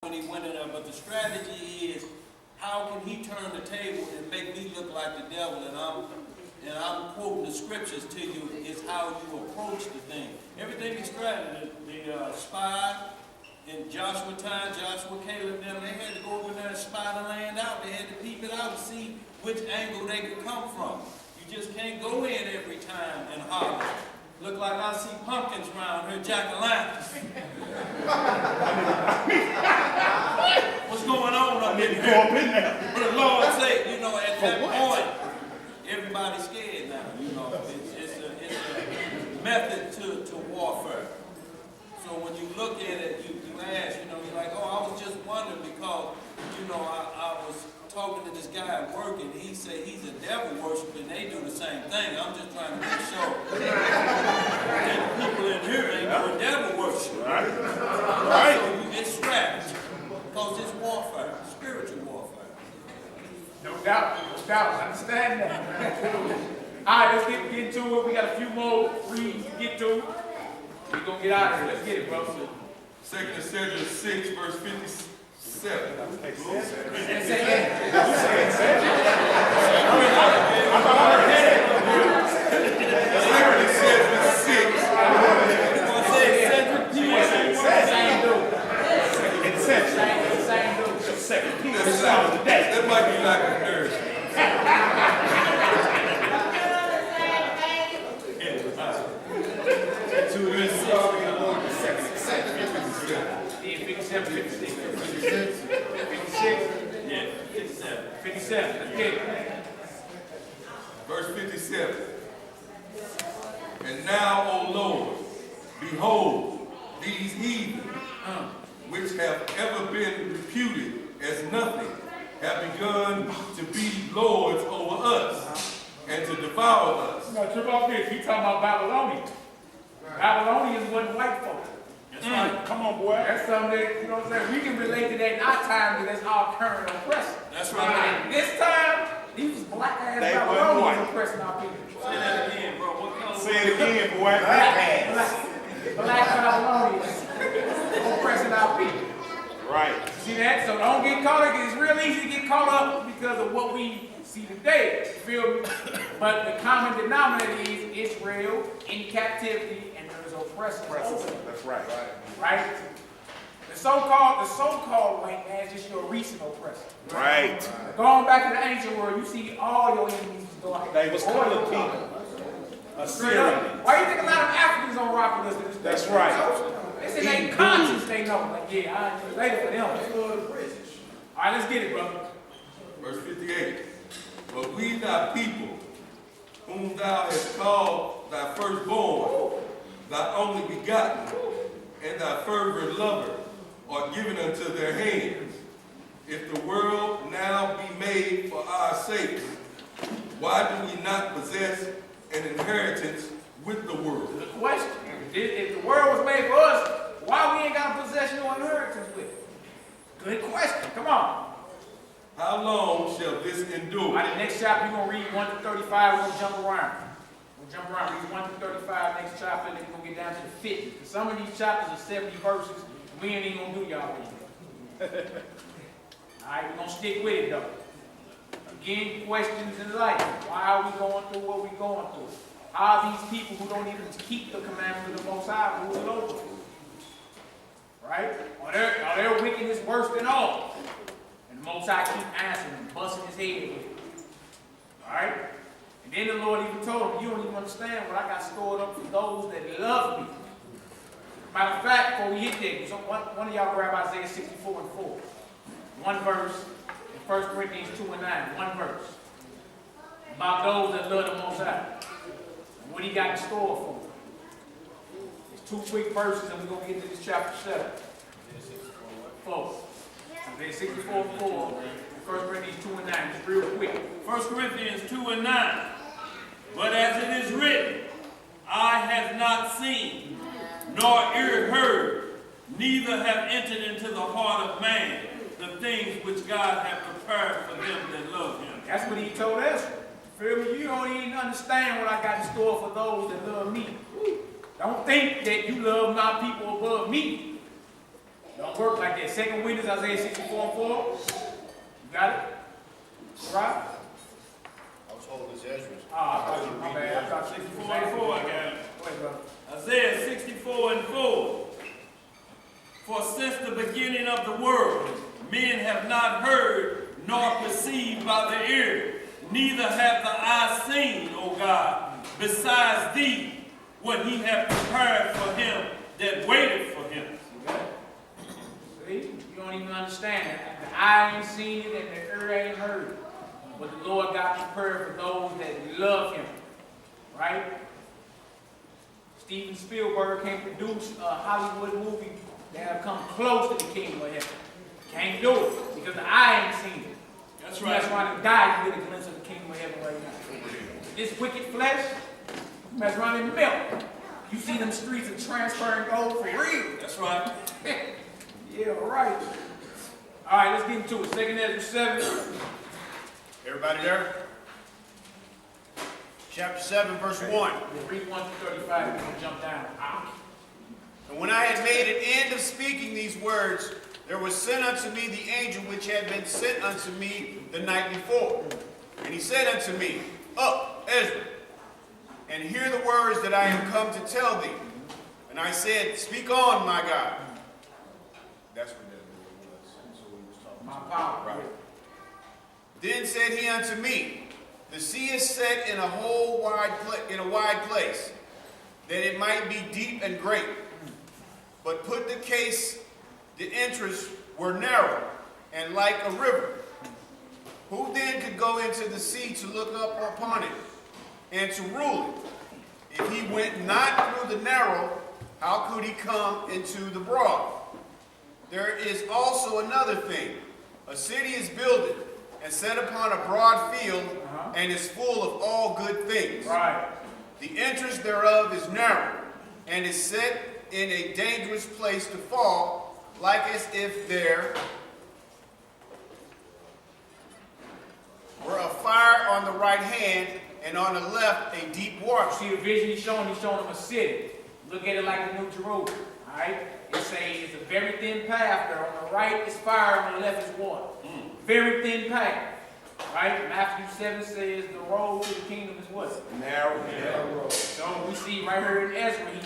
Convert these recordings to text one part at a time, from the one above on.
when he went in there, but the strategy is how can he turn the table and make me look like the devil, and I'm quoting the scriptures to you, is how you approach the thing. Everything is strategy. The spy in Joshua time, Joshua, Caleb, them, they had to go over there and spy the land out. They had to peep it out and see which angle they could come from. You just can't go in every time and holler. Look like I see pumpkins around here, jack-o'-lanterns. What's going on up in here? But the Lord said, you know, at that point, everybody's scared now. You know, it's a method to warfare. So when you look at it, you ask, you know, you're like, oh, I was just wondering because, you know, I was talking to this guy at work and he said he's a devil worshiper and they do the same thing. I'm just trying to make sure that people in here ain't doing devil worship. Right. So it's strategy because it's warfare, spiritual warfare. No doubt, understand that. All right, let's get into it. We got a few more reads to get to. We're going to get out of here. Let's get it, brother. 2 Samuel 6, verse 57. That might be like a nurse. Verse 57. And now, O Lord, behold, these heathen, which have ever been reputed as nothing, have begun to be lords over us and to devour us. No, trip off this. He's talking about Babylonians. Babylonians wasn't white folk. That's right. Come on, boy. That's something that, you know what I'm saying, we can relate to that in our time because that's our current oppressor. That's right. And this time, these black-ass Babylonians oppressing our people. Say that again, bro. What color? Say it again, boy. Black Babylonians oppressing our people. Right. See that? So don't get caught up. It's real easy to get caught up because of what we see today. Feel me? But the common denominator is Israel in captivity and there's oppressors. That's right. Right? The so-called white man is just your recent oppressor. Right. Going back to the ancient world, you see all your enemies going. They was colored people. Assyrians. Why do you think a lot of Africans don't rock with us to this day? That's right. It's in their conscience they know. Like, yeah, I ain't later for them. All right, let's get it, brother. Verse 58. But we thy people, whom thou hast called thy firstborn, thy only begotten, and thy fervent lover, are given unto their hands. If the world now be made for our sakes, why do we not possess an inheritance with the world? Good question. If the world was made for us, why we ain't got a possession or inheritance with it? Good question. Come on. How long shall this endure? All right, the next chapter, you're going to read 1 through 35. We're going to jump around. Read 1 through 35, next chapter, then we're going to get down to the 50. Some of these chapters are 70 verses, and we ain't even going to do y'all anything. All right, we're going to stick with it, though. Again, questions in life. Why are we going through what we're going through? How are these people who don't even keep the commandments of the Most High ruling over us? Right? Are their wickedness worse than all? And the Most High keep answering and busting his head with it. All right? And then the Lord even told him, you don't even understand what I got stored up for those that love me. Matter of fact, before we hit there, so one of y'all grab Isaiah 64 and 4. One verse in 1 Corinthians 2 and 9. One verse. About those that love the Most High. What he got in store for them. It's 2 quick verses and we're going to get to this chapter 7. 4. Isaiah 64 and 4. 1 Corinthians 2 and 9. Just real quick. 1 Corinthians 2 and 9. But as it is written, eye hath not seen, nor ear heard, neither have entered into the heart of man the things which God hath prepared for them that love him. That's what he told us. Feel me? You don't even understand what I got in store for those that love me. Don't think that you love my people above me. Don't work like that. Second witness, Isaiah 64:4. You got it? Right? I was holding this Ezra's. Oh, I thought you, my bad. I thought 64 and 4, I got it. Go ahead, brother. Isaiah 64 and 4. For since the beginning of the world, men have not heard nor perceived by the ear, neither have the eye seen, O God, besides thee, what he hath prepared for him that waited for him. See? You don't even understand it. The eye ain't seen it and the ear ain't heard it. But the Lord got prepared for those that love him. Right? Steven Spielberg can't produce a Hollywood movie that have come close to the kingdom of heaven. Can't do it because the eye ain't seen it. That's right. That's why they die. You get a glimpse of the kingdom of heaven right now. This wicked flesh, you mess around and melt. You see them streets of transferring gold for real. That's right. Yeah, right. All right, let's get into it. 2 Ezra 7. Everybody there? Chapter 7, verse 1. We'll read 1 through 35. We're going to jump down. And when I had made an end of speaking these words, there was sent unto me the angel which had been sent unto me the night before. And he said unto me, Up, Ezra, and hear the words that I am come to tell thee. And I said, Speak on, my God. That's what that was. So we was talking My power. right. Then said he unto me, The sea is set in a wide place, that it might be deep and great. But put the case, the entrance were narrow, and like a river. Who then could go into the sea to look up upon it, and to rule it? If he went not through the narrow, how could he come into the broad? There is also another thing. A city is builded, and set upon a broad field, and is full of all good things. Right. The entrance thereof is narrow, and is set in a dangerous place to fall, like as if there were a fire on the right hand, and on the left a deep water. See the vision he's showing them a city. Look at it like the New Jerusalem. All right? It's a very thin path there. On the right is fire, on the left is water. Very thin path. Right? Matthew 7 says the road to the kingdom is what? Narrow. Road. So we see right here in Ezra, he's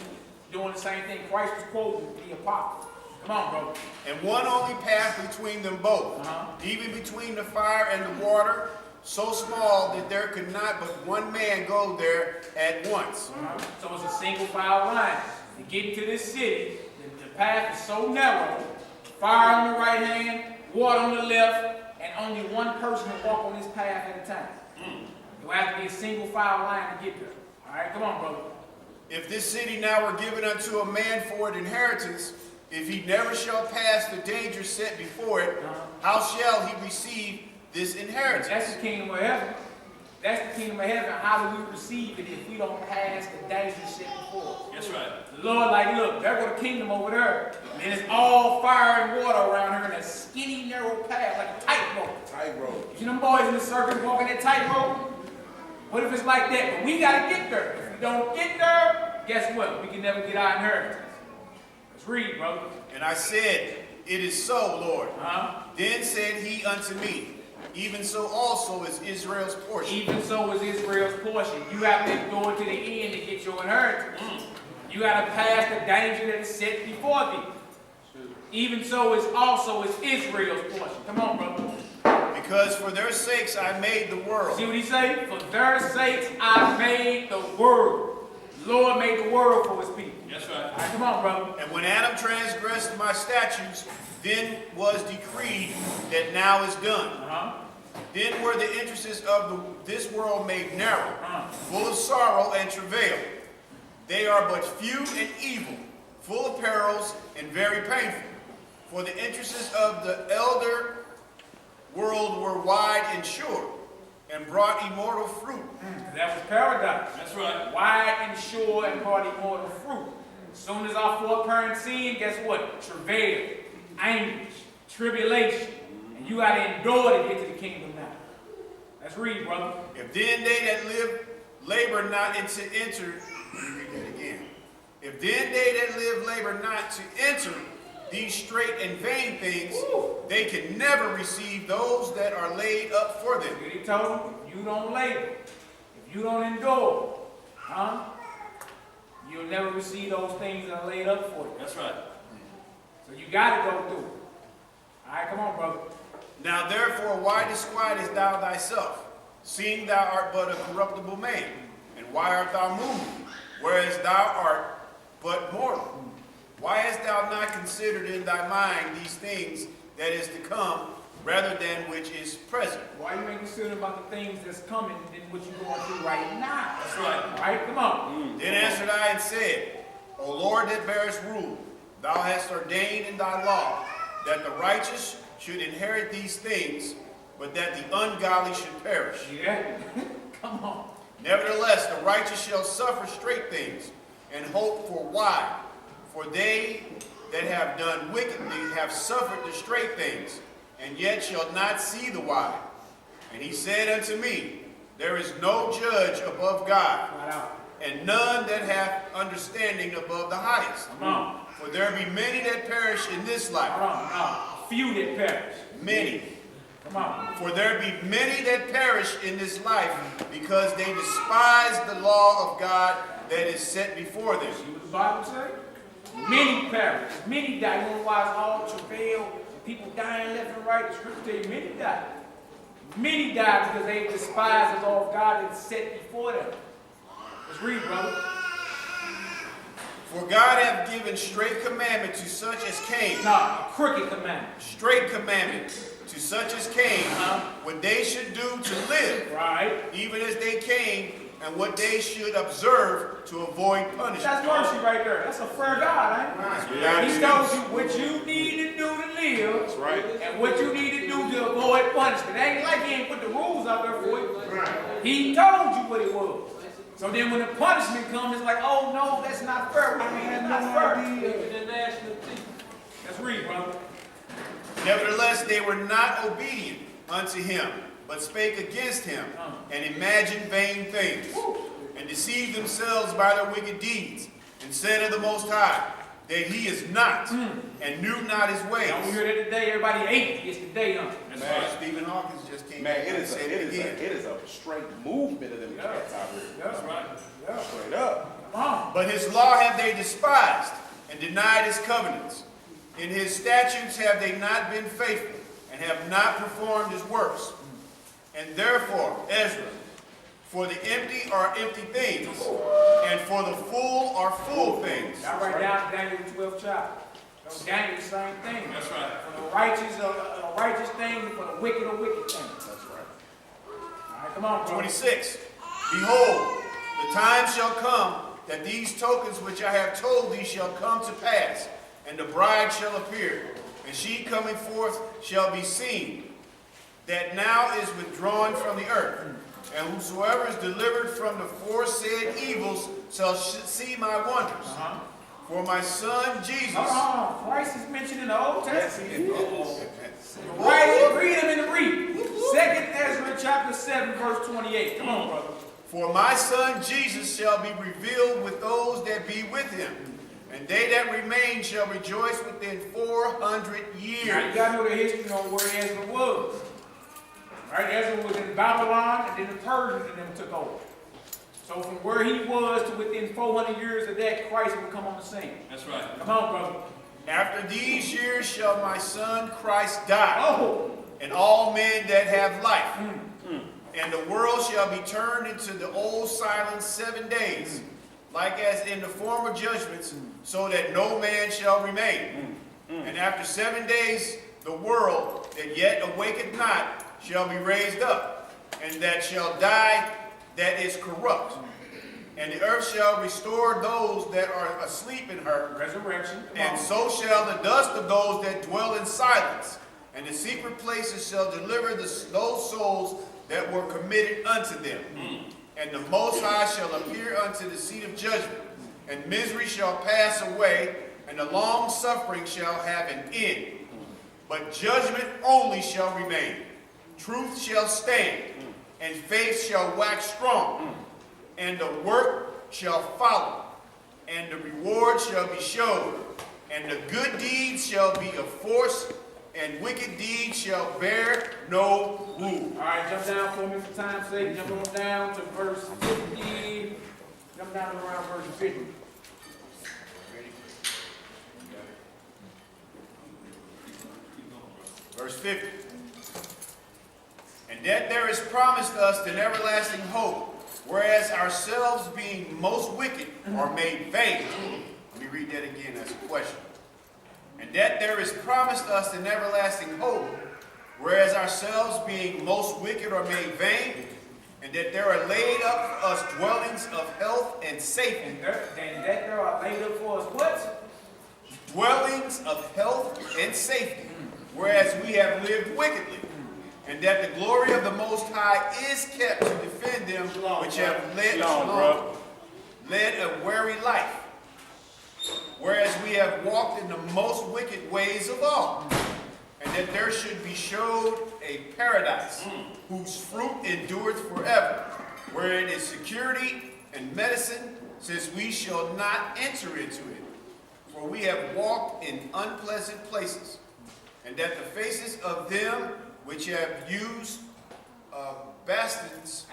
doing the same thing. Christ was quoting the apostle. Come on, bro. And one only path between them both, even between the fire and the water, so small that there could not but one man go there at once. So it's a single file line. To get into this city, the path is so narrow, fire on the right hand, water on the left, and only one person will walk on this path at a time. It will have to be a single file line to get there. All right, come on, brother. If this city now were given unto a man for an inheritance, if he never shall pass the danger set before it, how shall he receive this inheritance? That's the kingdom of heaven. That's the kingdom of heaven. How do we receive it if we don't pass the danger set before us? That's right. The Lord, like, look, there go the kingdom over there. And it's all fire and water around here in a skinny, narrow path, like a tightrope. Tightrope. You see them boys in the circus walking that tightrope? What if it's like that? But we got to get there. If we don't get there, guess what? We can never get our inheritance. Let's read, brother. And I said, It is so, Lord. Then said he unto me, Even so also is Israel's portion. even so is Israel's portion. You have to go to the end to get your inheritance. You got to pass the danger that is set before thee. Even so is also is Israel's portion. Come on, brother. Because for their sakes I made the world. See what he say? For their sakes I made the world. The Lord made the world for his people. That's right. All right, come on, brother. And when Adam transgressed my statutes, then was decreed that now is done. Then were the entrances of this world made narrow, full of sorrow and travail. They are but few and evil, full of perils and very painful. For the entrances of the elder world were wide and sure, and brought immortal fruit. That was paradise. That's right. Wide and sure and brought immortal fruit. As soon as our foreparents sin, guess what? Travail, anguish, tribulation. And you got to endure to get to the kingdom now. Let's read, brother. If then they that live labor not to enter, let me read that again. If then they that live labor not to enter these straight and vain things, they can never receive those that are laid up for them. He told him, if you don't labor, if you don't endure, you'll never receive those things that are laid up for you. That's right. So you got to go through it. All right, come on, brother. Now therefore, why disquietest thou thyself, seeing thou art but a corruptible man? And why art thou moved, whereas thou art but mortal? Why hast thou not considered in thy mind these things that is to come, rather than which is present? Why you ain't considering about the things that's coming than what you're going through right now? That's right. All right, come on. Then answered I and said, O Lord that bearest rule, thou hast ordained in thy law that the righteous should inherit these things, but that the ungodly should perish. Yeah, come on. Nevertheless, the righteous shall suffer straight things, and hope for why. For they that have done wickedly have suffered the straight things, and yet shall not see the why. And he said unto me, there is no judge above God, Right out. and none that hath understanding above the highest. Come on. For there be many that perish in this life. Hold on. A few that perish. Many. Come on. For there be many that perish in this life, because they despise the law of God that is set before them. See what the Bible say? Many perish. Many die. You know why it's all travail? People dying left and right. The scripture tell you many die. Many die because they despise the law of God that is set before them. Let's read, brother. For God hath given straight commandment to such as came. Nah, a crooked commandment. Straight commandment to such as came, what they should do to live, Right. even as they came, and what they should observe to avoid punishment. That's mercy right there. That's a fair God, ain't it? Yeah, He tells you what you need to do to live. That's right. And what you need to do to avoid punishment. It ain't like he ain't put the rules out there for you. He told you what it was. So then when the punishment comes, it's like, oh no, that's not fair. I mean, that's not fair. Let's read, brother. Nevertheless, they were not obedient unto him, but spake against him, and imagined vain things, and deceived themselves by their wicked deeds, and said of the Most High, that he is not, and knew not his ways. Now we hear that today, everybody atheist today, huh? Man, Stephen Hawkins just came Man, back it and is said it again. it is a straight movement of them cats out here. That's right. Yeah. Straight up. Come on. But his law have they despised, and denied his covenants. In his statutes have they not been faithful, and have not performed his works. And therefore, Ezra, for the empty are empty things, and for the full are full things. I write down Daniel 12 chapter. So Daniel, the same thing. That's right. For the righteous, a righteous thing, and for the wicked, a wicked thing. That's right. All right, come on, bro. 26. Behold, the time shall come that these tokens which I have told thee shall come to pass, and the bride shall appear, and she coming forth shall be seen, that now is withdrawn from the earth. And whosoever is delivered from the foresaid evils shall see my wonders. For my son Jesus. Hold on. Christ is mentioned in the Old Yes, Testament. he is. Right, read him in the read. 2 Ezra chapter 7, verse 28. Come on, brother. For my son Jesus shall be revealed with those that be with him, and they that remain shall rejoice within 400 years. Now you gotta know the history on where Ezra was. Right, Ezra was in Babylon, and then the Persians and them took over. So from where he was to within 400 years of that, Christ will come on the scene. That's right. Come on, brother. After these years shall my son Christ die, Oh, and all men that have life. And the world shall be turned into the old silence 7 days, like as in the former judgments, so that no man shall remain. And after 7 days, the world that yet awaketh not shall be raised up, and that shall die that is corrupt. And the earth shall restore those that are asleep in her, resurrection. Come and on. so shall the dust of those that dwell in silence. And the secret places shall deliver those souls that were committed unto them. And the Most High shall appear unto the seat of judgment. And misery shall pass away, and the long suffering shall have an end. But judgment only shall remain. Truth shall stand, and faith shall wax strong. And the work shall follow, and the reward shall be showed, And the good deeds shall be of force, and wicked deeds shall bear no rule. All right, jump down for me for time's sake. Jump on down to verse 50. Jump down to around verse 50. Verse 50. And that there is promised us an everlasting hope, whereas ourselves being most wicked are made vain. Let me read that again as a question. And that there is promised us an everlasting hope, whereas ourselves being most wicked are made vain, and that there are laid up for us dwellings of health and safety. And that there are laid up for us what? Dwellings of health and safety, whereas we have lived wickedly. And that the glory of the Most High is kept to defend them which have led a weary life. Whereas we have walked in the most wicked ways of all. And that there should be showed a paradise, whose fruit endureth forever, where it is security and medicine, since we shall not enter into it. For we have walked in unpleasant places. And that the faces of them which have used abstinence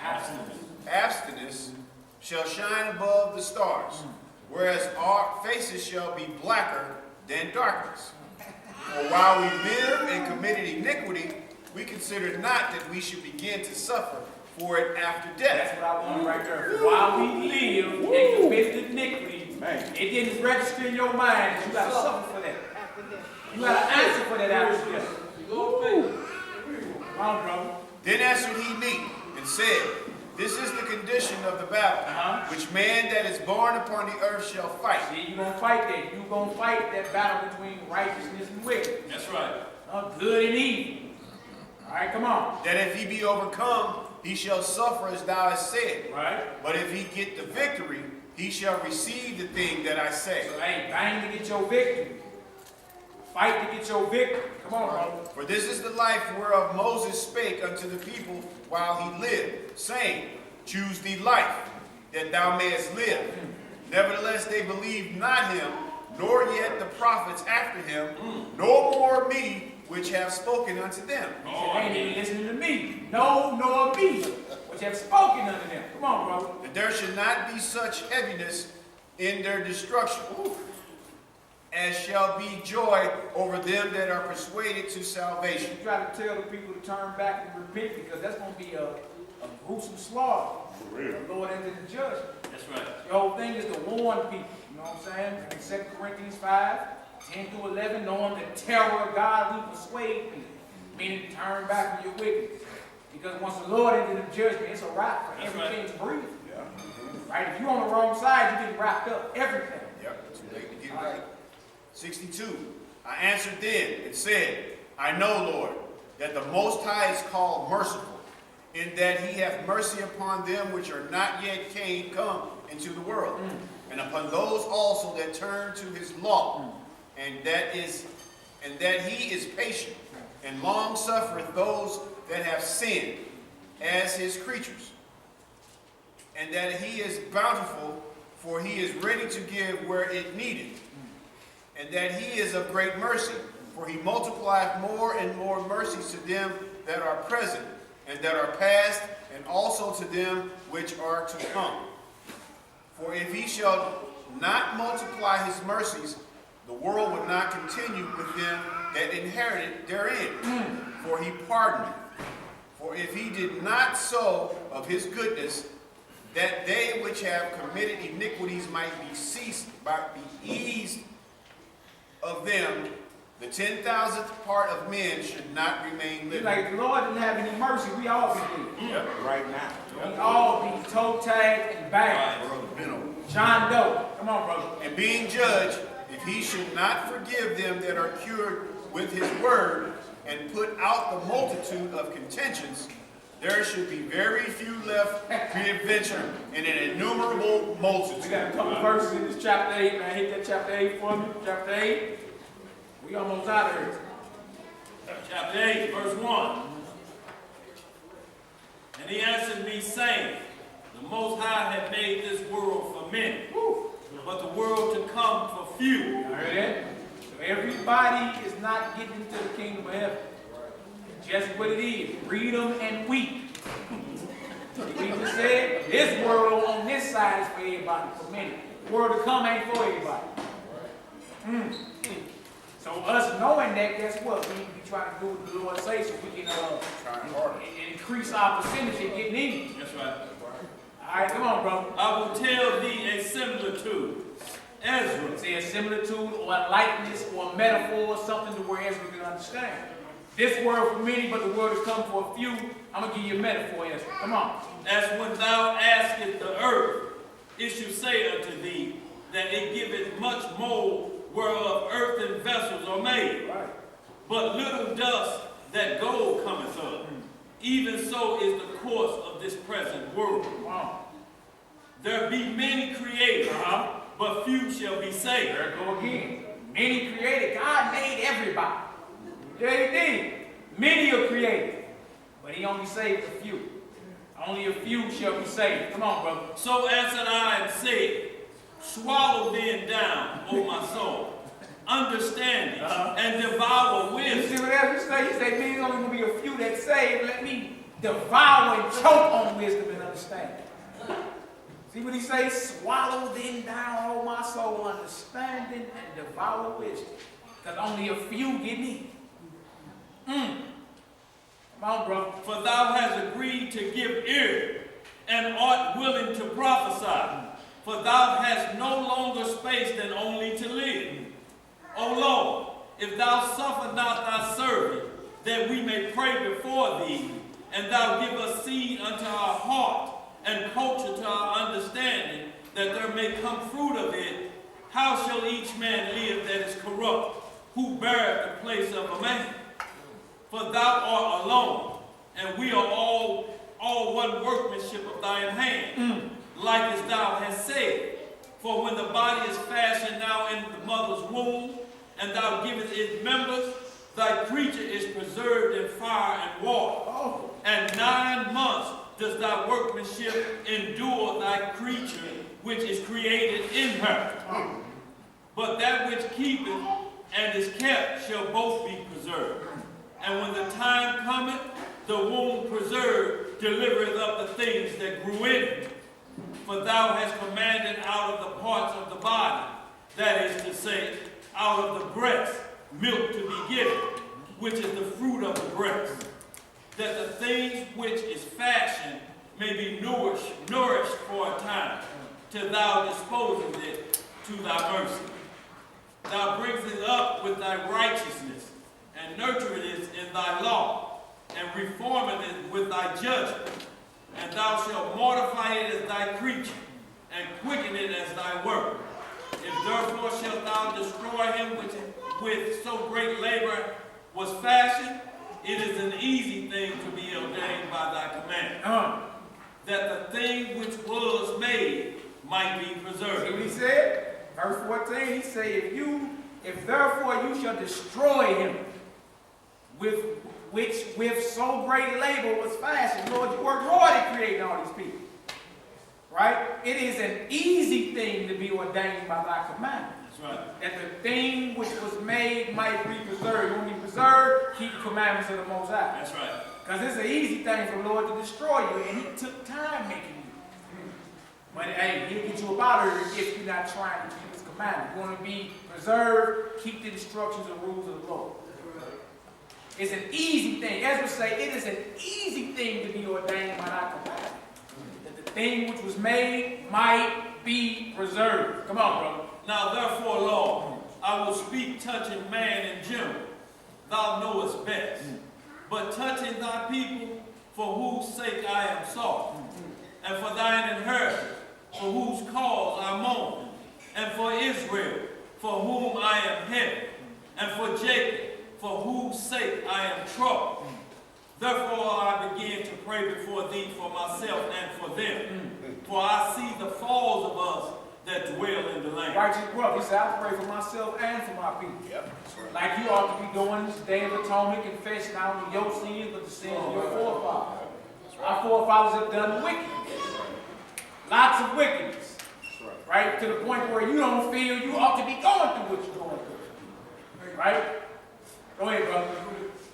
shall shine above the stars, whereas our faces shall be blacker than darkness. For while we live and committed iniquity, we consider not that we should begin to suffer for it after death. That's what I want right there. While we live and committed iniquity, it didn't register in your mind that you got to suffer for that. You got to answer for that after death. Come on, brother. Then answered he me, and said, This is the condition of the battle, which man that is born upon the earth shall fight. See, you're going to fight that. You're going to fight that battle between righteousness and wicked. That's right. Good and evil. All right, come on. That if he be overcome, he shall suffer as thou hast said. Right. But if he get the victory, he shall receive the thing that I say. So, hey, bang to get your victory. Fight to get your victory. Come on, brother. For this is the life whereof Moses spake unto the people while he lived, saying, Choose thee life, that thou mayest live. Nevertheless, they believed not him, nor yet the prophets after him, nor more me, which have spoken unto them. He said, they ain't even listening to me. No, nor me, which have spoken unto them. Come on, brother. That there should not be such heaviness in their destruction, as shall be joy over them that are persuaded to salvation. You try to tell the people to turn back and repent, because that's going to be a gruesome slaughter. The Lord ended the judgment. That's right. The whole thing is to warn people. You know what I'm saying? In 2 Corinthians 5, 10 through 11, knowing the terror of God will persuade people. Meaning to turn back from your wickedness. Because once the Lord ended the judgment, it's a wrap for everything to breathe. Yeah. Right? If you're on the wrong side, you get wrapped up. Everything. Yep, too late to get right. 62. I answered then and said, I know, Lord, that the Most High is called merciful, in that he hath mercy upon them which are not yet come into the world, and upon those also that turn to his law, and that he is patient, and long suffereth those that have sinned as his creatures, and that he is bountiful, for he is ready to give where it needeth, and that he is of great mercy, for he multiplieth more and more mercies to them that are present, and that are past, and also to them which are to come. For if he shall not multiply his mercies, the world would not continue with them that inherited therein. For he pardoned. For if he did not so of his goodness, that they which have committed iniquities might be eased of them, the 10,000th part of men should not remain living. Like the Lord didn't have any mercy, we all be dead. Yep. Right now. We all be toe tagged and bad. John Doe. Come on, brother. And being judged, if he should not forgive them that are cured with his word, and put out the multitude of contentions, there should be very few left peradventure, and an innumerable multitude. We got a couple verses in this chapter 8, man. Hit that chapter 8 for me. Chapter 8. We almost out of here. Chapter 8, verse 1. And he answered me, saying, The Most High hath made this world for many, but the world to come for few. You heard that? Everybody is not getting into the kingdom of heaven. Just what it is. Read them and weep. We just said, this world on this side is for everybody, for many. The world to come ain't for everybody. So us knowing that, guess what? We need to be trying to do what the Lord says so we can increase our percentage in getting in. That's right. All right, come on, brother. I will tell thee a similitude. Ezra. Say a similitude or a likeness or a metaphor or something to where Ezra can understand. This word for many, but the word has come for a few. I'm going to give you a metaphor, Ezra. Come on. As when thou askest the earth, it shall say unto thee, that it giveth much more whereof earthen vessels are made. Right. But little dust that gold cometh of. Even so is the course of this present world. Wow. There be many created, but few shall be saved. There it go again. Many created. God made everybody. Yeah, he did. Many are created, but he only saved a few. Only a few shall be saved. Come on, brother. So answered I and said, swallow then down, O my soul, understanding, and devour You wisdom. see what Ezra say? He said, "There's only going to be a few that saved. Let me devour and choke on wisdom and understanding." See what he says? Swallow then down, O my soul, understanding and devour wisdom. Because only a few get in. Come on, brother. For thou hast agreed to give ear, and art willing to prophesy. For thou hast no longer space than only to live. O Lord, if thou suffer not thy servant, that we may pray before thee, and thou give us seed unto our heart, and culture to our understanding, that there may come fruit of it, how shall each man live that is corrupt, who beareth the place of a man? For thou art alone, and we are all one workmanship of thine hand, like as thou hast said. For when the body is fashioned now in the mother's womb, and thou givest its members, thy creature is preserved in fire and water. And 9 months does thy workmanship endure thy creature, which is created in her. But that which keepeth and is kept shall both be preserved. And when the time cometh, the womb preserved delivereth up the things that grew in it. For thou hast commanded out of the parts of the body, that is to say, out of the breast, milk to be given, which is the fruit of the breast, that the things which is fashioned may be nourished for a time, till thou disposest it to thy mercy. Thou bringest it up with thy righteousness, and nurturest it in thy law, and reformeth it with thy judgment. And thou shalt mortify it as thy creature, and quicken it as thy work. If therefore shalt thou destroy him which with so great labor was fashioned, it is an easy thing to be ordained by thy command, that the thing which was made might be preserved. See what he said? Verse 14, he said, if therefore you shall destroy him, which with so great labor was fashioned. Lord, you worked hard at creating all these people. Right? It is an easy thing to be ordained by thy commandment. That's right. That the thing which was made might be preserved. When you preserve, keep the commandments of the Most High. That's right. Because it's an easy thing for the Lord to destroy you, and he took time making you. But hey, he'll get you up out of here if you're not trying to keep his commandments. You want to be preserved, keep the instructions and rules of the Lord. It's an easy thing. As we say, it is an easy thing to be ordained by thy commandment. That the thing which was made might be preserved. Come on, brother. Now therefore, Lord, I will speak touching man in general. Thou knowest best. But touching thy people, for whose sake I am sought, and for thine inheritance, for whose cause I mourn, and for Israel, for whom I am heavy, and for Jacob, for whose sake I am troubled. Therefore I begin to pray before thee for myself and for them. For I see the falls of us that dwell in the land. Righteous brother, he said, I pray for myself and for my people. Yep. Like you ought to be doing this Day of Atonement, confessing not only your sins, but the sins of your forefathers. Our forefathers have done wickedness. Lots of wickedness. Right? To the point where you don't feel you ought to be going through what you're going through. Right? Go ahead, brother.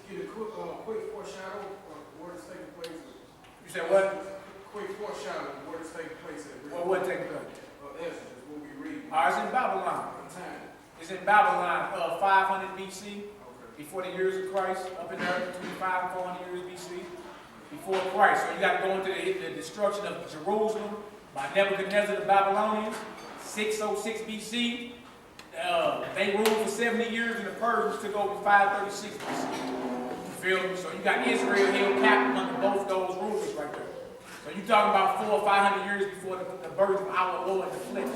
Get a quick foreshadow of what is taking place. You said what? Quick foreshadow of what is taking place at Well, what taking place? Ezra is what we read. It's in Babylon. What time? It's in Babylon, 500 BC, Okay. before the years of Christ, up in there between 5 and 400 years BC, before Christ. So you got to go into the destruction of Jerusalem by Nebuchadnezzar the Babylonians, 606 BC. They ruled for 70 years, and the Persians took over 536 BC. You feel me? So you got Israel held captive under both those rulers right there. So you're talking about 400 or 500 years before the birth of our Lord in the flesh.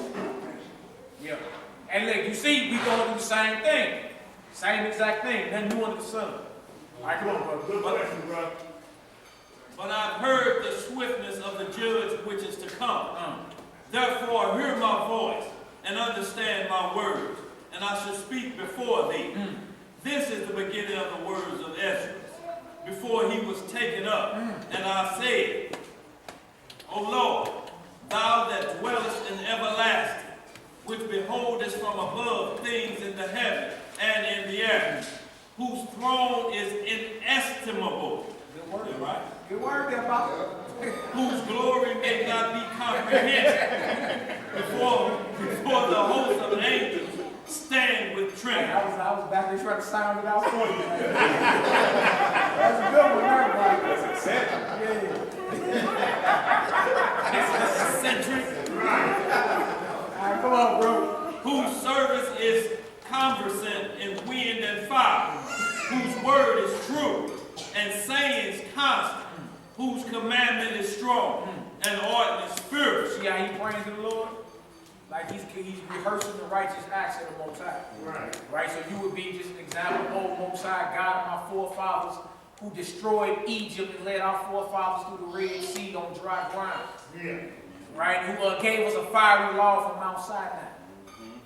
Yeah. And look, you see, we going through the same thing. Same exact thing. Nothing new under the sun. All right, come on, brother. Good question, bro. But I've heard the swiftness of the judge which is to come. Therefore, hear my voice and understand my words, and I shall speak before thee. This is the beginning of the words of Ezra, before he was taken up. And I said, O Lord, thou that dwellest in everlasting, which beholdest from above things in the heaven and in the earth, whose throne is inestimable. Good word. Yeah, right? Good word there, Papa. Whose glory may not be comprehended. Before the host of angels stand with trembling. I was back there trying to sound it out for you. That's a good one, everybody. That's acceptable. Yeah. Eccentric. All right, come on, bro. Whose service is conversant in wind and fire, whose word is true, and sayings constant, whose commandment is strong, and ordinance spiritual. See how he praying to the Lord? Like he's rehearsing the righteous acts of the Most High. Right? So you would be just an example of old Most High, God of my forefathers, who destroyed Egypt and led our forefathers through the Red Sea on dry ground. Yeah. Right? Who gave us a fiery law from Mount Sinai.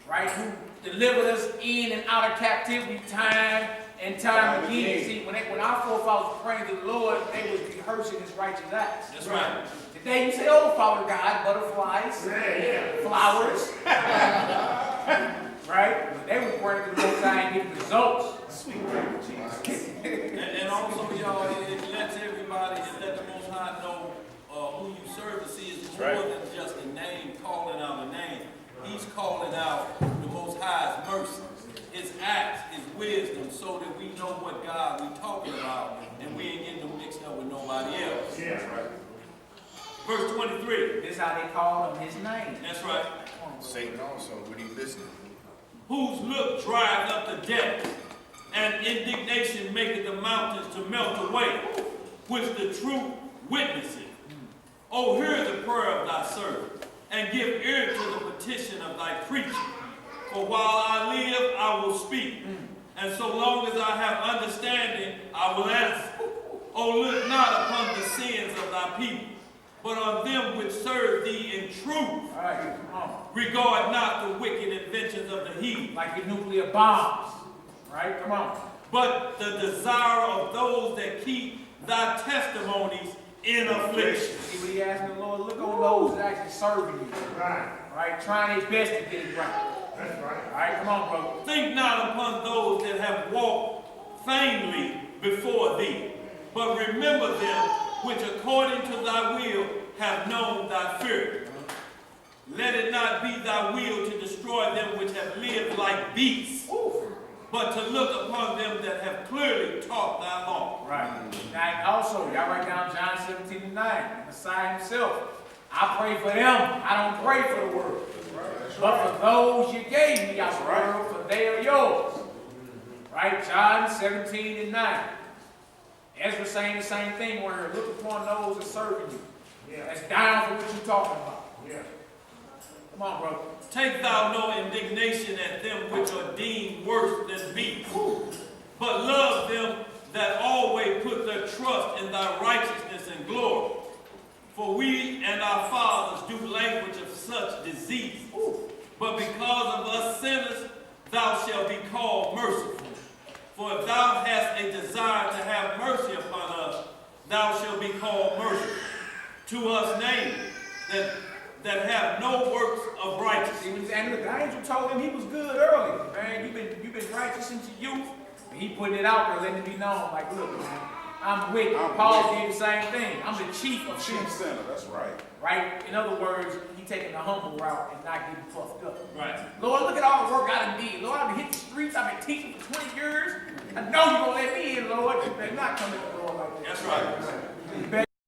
Right? Who delivered us in and out of captivity time and time again. See, when our forefathers were praying to the Lord, they were rehearsing his righteous acts. That's right. Today you say, oh, Father God, butterflies, flowers. Right? But they were praying to the Most High and getting results. And also, y'all, it lets everybody, it let the Most High know who you serve to see is more than just a name, calling out a name. He's calling out the Most High's mercy, his acts, his wisdom, so that we know what God we're talking about, and we ain't getting them mixed up with nobody else. Yeah. Right. Verse 23. This is how they call him his name. That's right. Satan also, when he listening. Whose look drives up the depths, and indignation maketh the mountains to melt away, which the truth witnesseth. O hear the prayer of thy servant, and give ear to the petition of thy creature. For while I live, I will speak, and so long as I have understanding, I will answer. O look not upon the sins of thy people, but on them which serve thee in truth. All right, come on. Regard not the wicked inventions of the heathen, Like the nuclear bombs. Right? Come on. but the desire of those that keep thy testimonies in affliction. See what he asking the Lord? Look on those that actually serving you. Right. Right? Trying their best to get it right. That's right. All right, come on, brother. Think not upon those that have walked vainly before thee, but remember them which according to thy will have known thy fear. Let it not be thy will to destroy them which have lived like beasts, but to look upon them that have clearly taught thy law. Right. Now, also, y'all write down John 17:9. Messiah himself. I pray for them. I don't pray for the world. But for those you gave me, I pray for they are yours. Right? John 17:9. Ezra saying the same thing where look upon those that serving you. Yeah. That's down for what you're talking about. Yeah. Come on, bro. Take thou no indignation at them which are deemed worse than beasts, but love them that always put their trust in thy righteousness and glory. For we and our fathers do language of such disease. But because of us sinners, thou shalt be called merciful. For if thou hast a desire to have mercy upon us, thou shalt be called merciful. To us namely, that have no works of righteousness. And look, the angel told him he was good early, man. You've been righteous since your youth. And he putting it out there, letting it be known, like, look, man, I'm with you. Paul did the same thing. I'm the chief of Chief sinners. sinner, that's right. Right? In other words, he taking the humble route and not getting puffed up. Right. Lord, look at all the work I done did. Lord, I've been hitting the streets. I've been teaching for 20 years. I know you're going to let me in, Lord. You better not come to the Lord like that. That's right. You better